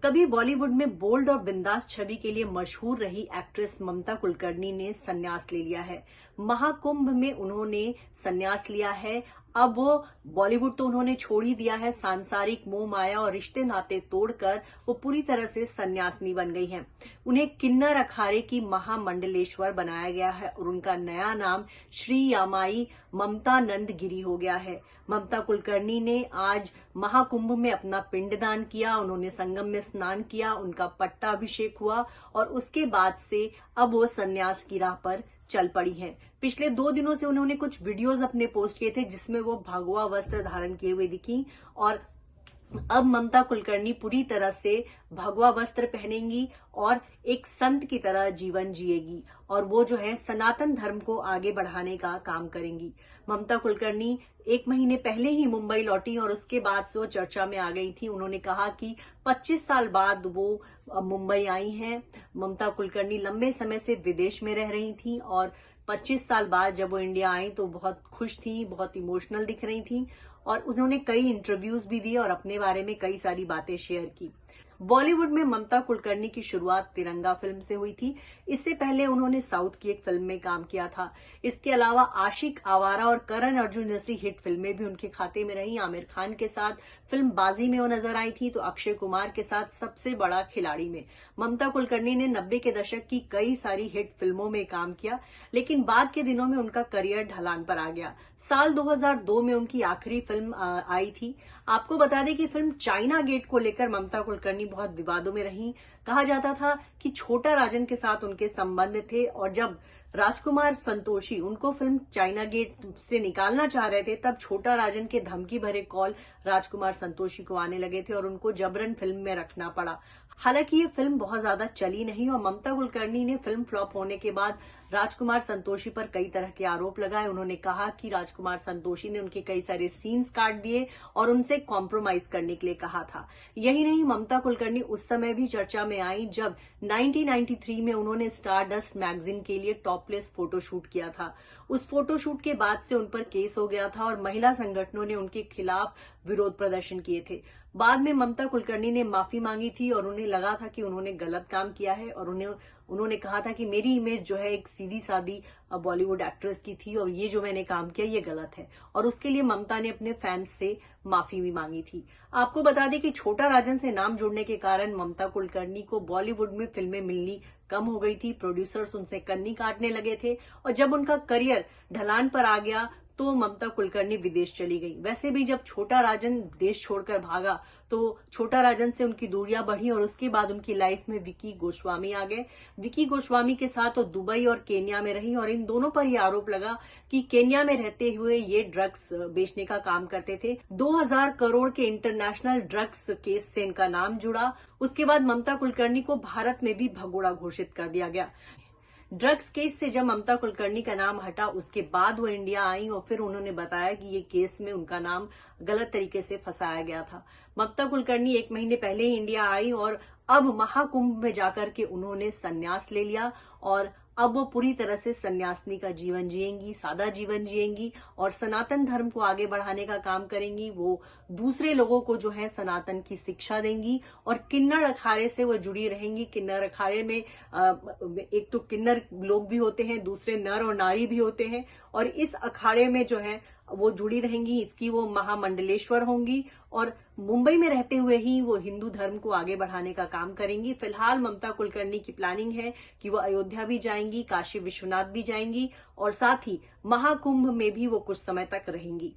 कभी बॉलीवुड में बोल्ड और बिंदास छवि के लिए मशहूर रही एक्ट्रेस ममता कुलकर्णी ने संन्यास ले लिया है। महाकुंभ में उन्होंने संन्यास लिया है। अब वो बॉलीवुड तो उन्होंने छोड़ ही दिया है, सांसारिक मोह माया और रिश्ते नाते तोड़कर वो पूरी तरह से संन्यासिनी बन गई हैं। उन्हें किन्नर अखाड़े की महामंडलेश्वर बनाया गया है और उनका नया नाम श्री यामाई ममता नंद गिरी हो गया है। ममता कुलकर्णी ने आज महाकुंभ में अपना पिंडदान किया, उन्होंने संगम में स्नान किया, उनका पट्टाभिषेक हुआ और उसके बाद से अब वो संन्यास की राह पर चल पड़ी हैं। पिछले 2 दिनों से उन्होंने कुछ वीडियोस अपने पोस्ट किए थे जिसमें वो भगवा वस्त्र धारण किए हुए दिखी और अब ममता कुलकर्णी पूरी तरह से भगवा वस्त्र पहनेंगी और एक संत की तरह जीवन जिएगी और वो जो है सनातन धर्म को आगे बढ़ाने का काम करेंगी। ममता कुलकर्णी 1 महीने पहले ही मुंबई लौटी और उसके बाद से वो चर्चा में आ गई थी। उन्होंने कहा कि 25 साल बाद वो मुंबई आई हैं। ममता कुलकर्णी लंबे समय से विदेश में रह रही थी और 25 साल बाद जब वो इंडिया आई तो बहुत खुश थी, बहुत इमोशनल दिख रही थी और उन्होंने कई इंटरव्यूज भी दिए और अपने बारे में कई सारी बातें शेयर की। बॉलीवुड में ममता कुलकर्णी की शुरुआत तिरंगा फिल्म से हुई थी। इससे पहले उन्होंने साउथ की एक फिल्म में काम किया था। इसके अलावा आशिक आवारा और करण अर्जुन जैसी हिट फिल्में भी उनके खाते में रही। आमिर खान के साथ फिल्म बाजी में वो नजर आई थी तो अक्षय कुमार के साथ सबसे बड़ा खिलाड़ी में ममता कुलकर्णी ने 90 के दशक की कई सारी हिट फिल्मों में काम किया, लेकिन बाद के दिनों में उनका करियर ढलान पर आ गया। साल 2002 में उनकी आखिरी फिल्म आई थी। आपको बता दें कि फिल्म चाइना गेट को लेकर ममता कुलकर्णी बहुत विवादों में रही। कहा जाता था कि छोटा राजन के साथ उनके संबंध थे और जब राजकुमार संतोषी उनको फिल्म चाइना गेट से निकालना चाह रहे थे तब छोटा राजन के धमकी भरे कॉल राजकुमार संतोषी को आने लगे थे और उनको जबरन फिल्म में रखना पड़ा। हालांकि ये फिल्म बहुत ज्यादा चली नहीं और ममता कुलकर्णी ने फिल्म फ्लॉप होने के बाद राजकुमार संतोषी पर कई तरह के आरोप लगाए। उन्होंने कहा कि राजकुमार संतोषी ने उनके कई सारे सीन्स काट दिए और उनसे कॉम्प्रोमाइज करने के लिए कहा था। यही नहीं, ममता कुलकर्णी उस समय भी चर्चा में आई जब 1993 में उन्होंने स्टारडस्ट मैगजीन के लिए टॉपलेस फोटोशूट किया था। उस फोटोशूट के बाद से उन पर केस हो गया था और महिला संगठनों ने उनके खिलाफ विरोध प्रदर्शन किए थे। बाद में ममता कुलकर्णी ने माफी मांगी थी और उन्हें लगा था कि उन्होंने गलत काम किया है और उन्होंने कहा था कि मेरी इमेज जो है एक सीधी सादी बॉलीवुड एक्ट्रेस की थी और ये जो मैंने काम किया ये गलत है और उसके लिए ममता ने अपने फैंस से माफी भी मांगी थी। आपको बता दें कि छोटा राजन से नाम जुड़ने के कारण ममता कुलकर्णी को बॉलीवुड में फिल्में मिलनी कम हो गई थी। प्रोड्यूसर्स उनसे कन्नी काटने लगे थे और जब उनका करियर ढलान पर आ गया तो ममता कुलकर्णी विदेश चली गई। वैसे भी जब छोटा राजन देश छोड़कर भागा तो छोटा राजन से उनकी दूरियां बढ़ी और उसके बाद उनकी लाइफ में विकी गोस्वामी आ गए। विकी गोस्वामी के साथ वो दुबई और केन्या में रही और इन दोनों पर यह आरोप लगा कि केन्या में रहते हुए ये ड्रग्स बेचने का काम करते थे। 2000 करोड़ के इंटरनेशनल ड्रग्स केस से इनका नाम जुड़ा। उसके बाद ममता कुलकर्णी को भारत में भी भगोड़ा घोषित कर दिया गया। ड्रग्स केस से जब ममता कुलकर्णी का नाम हटा उसके बाद वो इंडिया आई और फिर उन्होंने बताया कि ये केस में उनका नाम गलत तरीके से फंसाया गया था। ममता कुलकर्णी 1 महीने पहले ही इंडिया आई और अब महाकुंभ में जाकर के उन्होंने संन्यास ले लिया और अब वो पूरी तरह से सन्यासिनी का जीवन जिएंगी, सादा जीवन जिएंगी और सनातन धर्म को आगे बढ़ाने का काम करेंगी। वो दूसरे लोगों को जो है सनातन की शिक्षा देंगी और किन्नर अखाड़े से वो जुड़ी रहेंगी। किन्नर अखाड़े में एक तो किन्नर लोग भी होते हैं, दूसरे नर और नारी भी होते हैं और इस अखाड़े में जो है वो जुड़ी रहेंगी। इसकी वो महामंडलेश्वर होंगी और मुंबई में रहते हुए ही वो हिंदू धर्म को आगे बढ़ाने का काम करेंगी। फिलहाल ममता कुलकर्णी की प्लानिंग है कि वो अयोध्या भी जाएंगी, काशी विश्वनाथ भी जाएंगी और साथ ही महाकुंभ में भी वो कुछ समय तक रहेंगी।